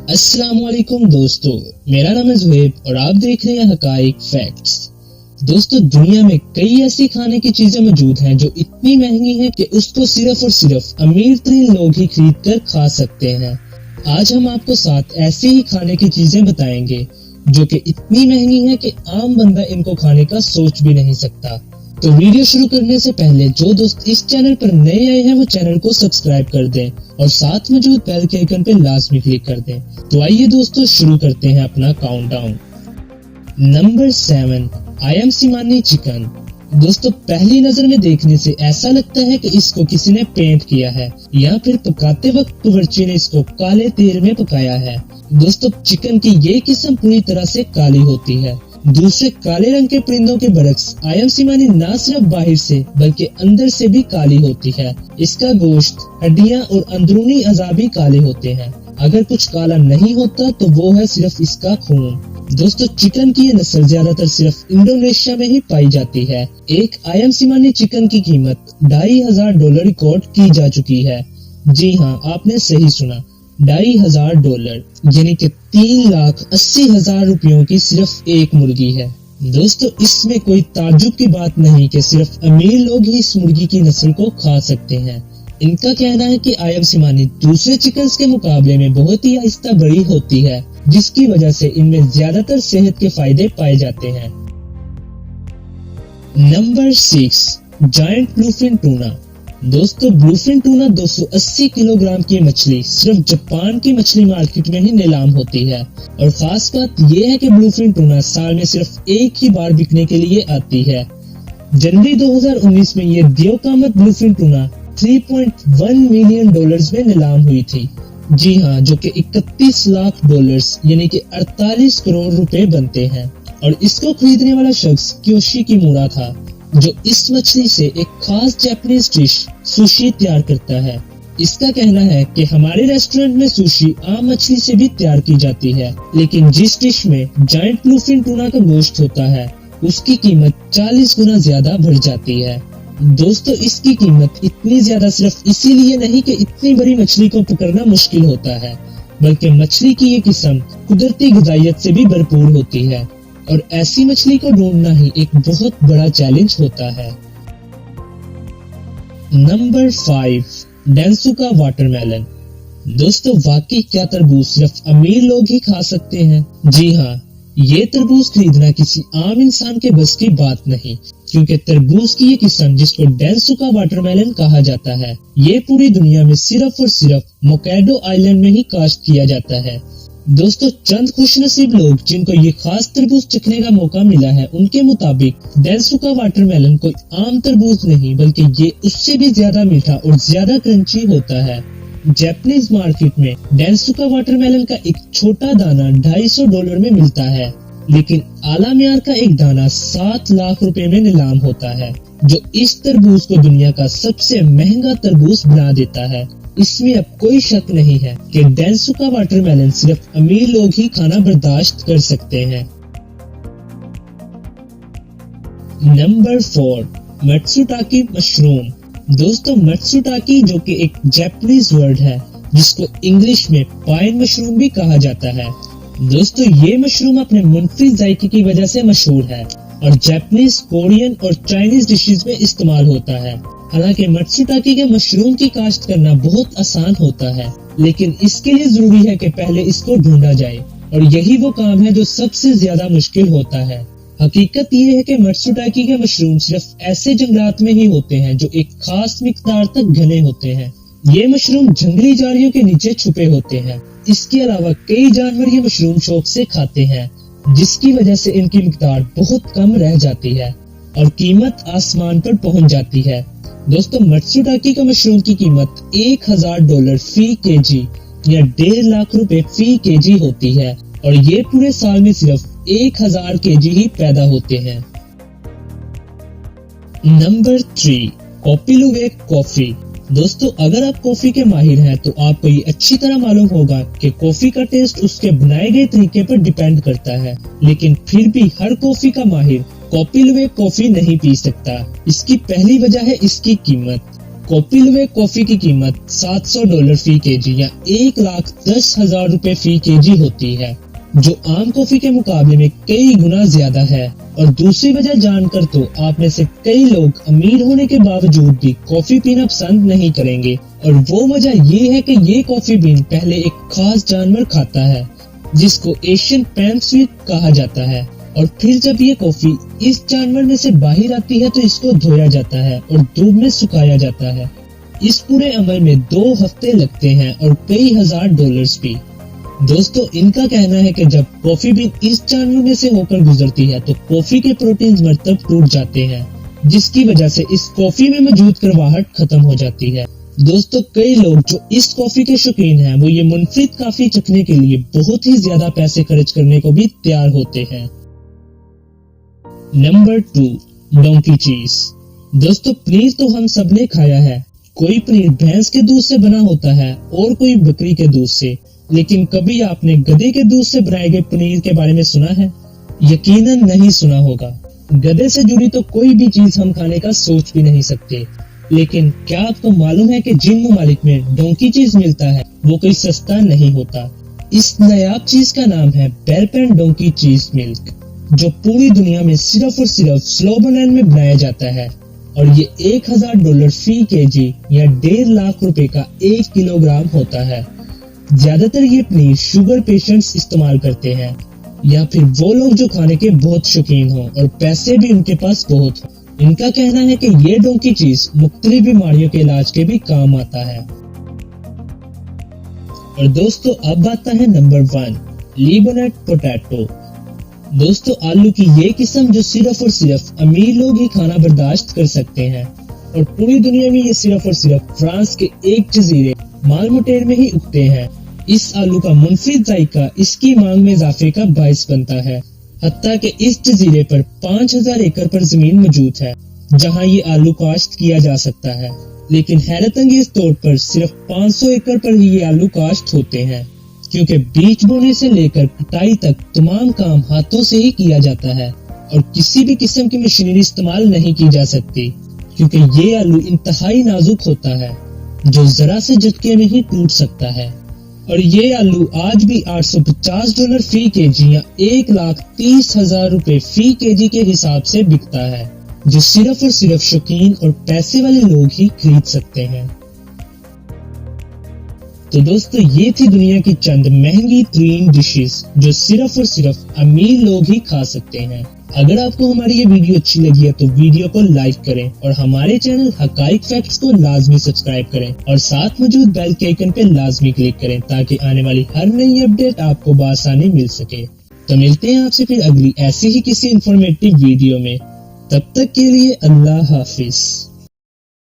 अस्सलाम वालेकुम दोस्तों, मेरा नाम है ज़ुहैब और आप देख रहे हैं हकाइक फैक्ट्स। दोस्तों, दुनिया में कई ऐसी खाने की चीजें मौजूद हैं जो इतनी महंगी हैं कि उसको सिर्फ और सिर्फ अमीर तरीन लोग ही खरीद कर खा सकते हैं। आज हम आपको 7 ऐसी ही खाने की चीजें बताएंगे जो कि इतनी महंगी हैं कि आम बंदा इनको खाने का सोच भी नहीं सकता। तो वीडियो शुरू करने से पहले जो दोस्त इस चैनल पर नए आए हैं वो चैनल को सब्सक्राइब कर दें और साथ मौजूद बेल के आइकन पे लाजमी क्लिक कर दें। तो आइए दोस्तों, शुरू करते हैं अपना काउंटडाउन। Number 7, आयमसिमानी chicken. दोस्तों, पहली नजर में देखने से ऐसा लगता है कि इसको किसी ने पेंट किया है या फिर पकाते वक्त बावर्ची ने इसको काले तेल में पकाया है। दोस्तों, चिकन की ये किस्म पूरी तरह से काली होती है। दूसरे काले रंग के परिंदों के बरक्स आयमसिमानी न सिर्फ बाहर से बल्कि अंदर से भी काली होती है। इसका गोश्त, हड्डियां और अंदरूनी अज़ा भी काले होते हैं। अगर कुछ काला नहीं होता तो वो है सिर्फ इसका खून। दोस्तों, चिकन की ये नस्ल ज्यादातर सिर्फ इंडोनेशिया में ही पाई जाती है। एक आयमसिमानी चिकन की कीमत $2500 रिकॉर्ड की जा चुकी है। जी हाँ, आपने सही सुना, $2500 यानी कि 3,80,000 रुपयों की सिर्फ एक मुर्गी है। दोस्तों, इसमें कोई ताज्जुब की बात नहीं कि सिर्फ अमीर लोग ही इस मुर्गी की नस्ल को खा सकते हैं। इनका कहना है कि आयमसिमानी दूसरे चिकन्स के मुकाबले में बहुत ही आहिस्ता बड़ी होती है, जिसकी वजह से इनमें ज्यादातर सेहत के फायदे पाए जाते हैं। Number 6, giant bluefin tuna. दोस्तों, ब्लूफिन टूना 280 किलोग्राम की मछली सिर्फ जापान की मछली मार्केट में ही नीलाम होती है। और खास बात यह है कि ब्लूफिन टूना साल में सिर्फ एक ही बार बिकने के लिए आती है। जनवरी 2019 में ये दियोकामत ब्लूफिन टूना $3.1 मिलियन में नीलाम हुई थी। जी हाँ, जो कि $31 लाख यानी कि 48 करोड़ रुपए बनते हैं। और इसको खरीदने वाला शख्स क्योशी किमुरा था, जो इस मछली से एक खास जापानीज डिश सुशी तैयार करता है। इसका कहना है कि हमारे रेस्टोरेंट में सुशी आम मछली से भी तैयार की जाती है, लेकिन जिस डिश में जायंट ब्लूफिन टूना का गोश्त होता है उसकी कीमत 40 गुना ज्यादा बढ़ जाती है। दोस्तों, इसकी कीमत इतनी ज्यादा सिर्फ इसीलिए नहीं कि इतनी बड़ी मछली को पकड़ना मुश्किल होता है, बल्कि मछली की ये किस्म कुदरती ग़िज़ाइयत से भी भरपूर होती है और ऐसी मछली को ढूंढना ही एक बहुत बड़ा चैलेंज होता है। Number 5, Densuke watermelon. दोस्तों, वाकई क्या तरबूज सिर्फ अमीर लोग ही खा सकते हैं? जी हाँ, ये तरबूज खरीदना किसी आम इंसान के बस की बात नहीं, क्योंकि तरबूज की ये किस्म जिसको डेंसुका वाटरमेलन कहा जाता है, ये पूरी दुनिया में सिर्फ और सिर्फ मोकैडो आइलैंड में ही काश्त किया जाता है। दोस्तों, चंद खुशनसीब लोग जिनको ये खास तरबूज चखने का मौका मिला है, उनके मुताबिक डेंसुका वाटरमेलन कोई आम तरबूज नहीं बल्कि ये उससे भी ज्यादा मीठा और ज्यादा क्रंची होता है। जापानीज मार्केट में डेंसुका वाटरमेलन का एक छोटा दाना $250 में मिलता है, लेकिन आला मियार का एक दाना 7 लाख रुपए में नीलाम होता है, जो इस तरबूज को दुनिया का सबसे महंगा तरबूज बना देता है। इसमें अब कोई शक नहीं है कि डेंसुका वाटरमेलन सिर्फ अमीर लोग ही खाना बर्दाश्त कर सकते हैं। Number 4, matsutake mushroom. दोस्तों, मत्सुटाकी जो कि एक जापानीज वर्ड है जिसको इंग्लिश में पाइन मशरूम भी कहा जाता है। दोस्तों, ये मशरूम अपने मुनफरी जायके की वजह से मशहूर है और जापानीज, कोरियन और चाइनीज डिशेज में इस्तेमाल होता है। हालांकि मत्सुटाकी के मशरूम की काश्त करना बहुत आसान होता है, लेकिन इसके लिए जरूरी है कि पहले इसको ढूंढा जाए और यही वो काम है जो सबसे ज्यादा मुश्किल होता है। हकीकत ये है कि मत्सुटाकी के मशरूम सिर्फ ऐसे जंगलात में ही होते हैं जो एक खास मिकदार तक घने होते हैं। ये मशरूम जंगली झाड़ियों के नीचे छुपे होते हैं। इसके अलावा कई जानवर ये मशरूम शौक से खाते हैं, जिसकी वजह से इनकी मिकदार बहुत कम रह जाती है और कीमत आसमान पर पहुंच जाती है। दोस्तों, मत्सुटाकी का मशरूम की कीमत $1000 फी केजी या 1.5 लाख रुपए फी केजी होती है और ये पूरे साल में सिर्फ 1000 केजी ही पैदा होते हैं। Number 3, kopi luwak coffee. दोस्तों, अगर आप कॉफी के माहिर हैं तो आपको ये अच्छी तरह मालूम होगा कि कॉफी का टेस्ट उसके बनाए गए तरीके पर डिपेंड करता है, लेकिन फिर भी हर कॉफी का माहिर कोपिलुवेक कॉफी नहीं पी सकता। इसकी पहली वजह है इसकी कीमत। कॉपीलवे कॉफी की कीमत $700 फी केजी या 1,10,000 रुपए फी केजी होती है, जो आम कॉफी के मुकाबले में कई गुना ज्यादा है। और दूसरी वजह जानकर तो आप में से कई लोग अमीर होने के बावजूद भी कॉफी पीना पसंद नहीं करेंगे, और वो वजह ये है कि ये कॉफी बीन पहले एक खास जानवर खाता है जिसको एशियन पैम स्वीट कहा जाता है, और फिर जब ये कॉफी इस जानवर में से बाहर आती है तो इसको धोया जाता है और धूप में सुखाया जाता है। इस पूरे अमल में 2 हफ्ते लगते हैं और कई हजार डॉलर्स भी। दोस्तों, इनका कहना है कि जब कॉफी बीन इस जानवर में से होकर गुजरती है तो कॉफी के प्रोटीन मरतब टूट जाते हैं, जिसकी वजह से इस कॉफी में मौजूद कड़वाहट खत्म हो जाती है। दोस्तों, कई लोग जो इस कॉफी के शौकीन हैं वो ये मुनफरिद कॉफी चखने के लिए बहुत ही ज्यादा पैसे खर्च करने को भी तैयार होते हैं। नंबर 2, डोंकी चीज। दोस्तों, पनीर तो हम सबने खाया है। कोई पनीर भैंस के दूध से बना होता है और कोई बकरी के दूध से, लेकिन कभी आपने गधे के दूध से बनाए गए पनीर के बारे में सुना है? यकीनन नहीं सुना होगा। गधे से जुड़ी तो कोई भी चीज हम खाने का सोच भी नहीं सकते, लेकिन क्या आपको मालूम है कि जिन ममालिक में डोंकी चीज मिलता है वो कोई सस्ता नहीं होता। इस नायाब चीज का नाम है बेल्पेन डोंकी चीज मिल्क, जो पूरी दुनिया में सिर्फ और सिर्फ स्लोवेनिया में बनाया जाता है, और ये $1,000 फी केजी या 1.5 लाख रुपए का 1 किलोग्राम होता है। ज्यादातर ये पनीर शुगर पेशेंट्स इस्तेमाल करते हैं, या फिर वो लोग जो खाने के बहुत शौकीन हो और पैसे भी उनके पास बहुत हो। इनका कहना है कि ये डोंकी चीज मुख्तलिफ बीमारियों के इलाज के भी काम आता है। और दोस्तों, अब आता है नंबर 1, लीबोनेट पोटैटो। दोस्तों, आलू की ये किस्म जो सिर्फ और सिर्फ अमीर लोग ही खाना बर्दाश्त कर सकते हैं, और पूरी दुनिया में ये सिर्फ और सिर्फ फ्रांस के एक जजीरे मालमोटेर में ही उगते हैं। इस आलू का मुनफरिद जायका इसकी मांग में इजाफे का बायस बनता है, हत्ता कि इस जजीरे पर 5000 एकड़ पर जमीन मौजूद है जहां ये आलू काश्त किया जा सकता है, लेकिन हैरत अंगेज तौर पर सिर्फ 500 एकड़ पर ही ये आलू काश्त होते हैं, क्योंकि बीज बोने से लेकर कटाई तक तमाम काम हाथों से ही किया जाता है और किसी भी किस्म की मशीनरी इस्तेमाल नहीं की जा सकती, क्योंकि ये आलू इंतहाई नाजुक होता है जो जरा से झटके में ही टूट सकता है। और ये आलू आज भी $850 फी केजी या 1,30,000 रुपए फी केजी के हिसाब से बिकता है, जो सिर्फ और सिर्फ शौकीन और पैसे वाले लोग ही खरीद सकते हैं। तो दोस्तों, ये थी दुनिया की चंद महंगी तरीन डिशेस जो सिर्फ और सिर्फ अमीर लोग ही खा सकते हैं। अगर आपको हमारी ये वीडियो अच्छी लगी है तो वीडियो को लाइक करें और हमारे चैनल हकाइक फैक्ट्स को लाजमी सब्सक्राइब करें और साथ मौजूद बेल के आइकन पे लाजमी क्लिक करें ताकि आने वाली हर नई अपडेट आपको बआसानी मिल सके। तो मिलते हैं आपसे फिर अगली ऐसी ही किसी इंफॉर्मेटिव वीडियो में। तब तक के लिए अल्लाह हाफिज।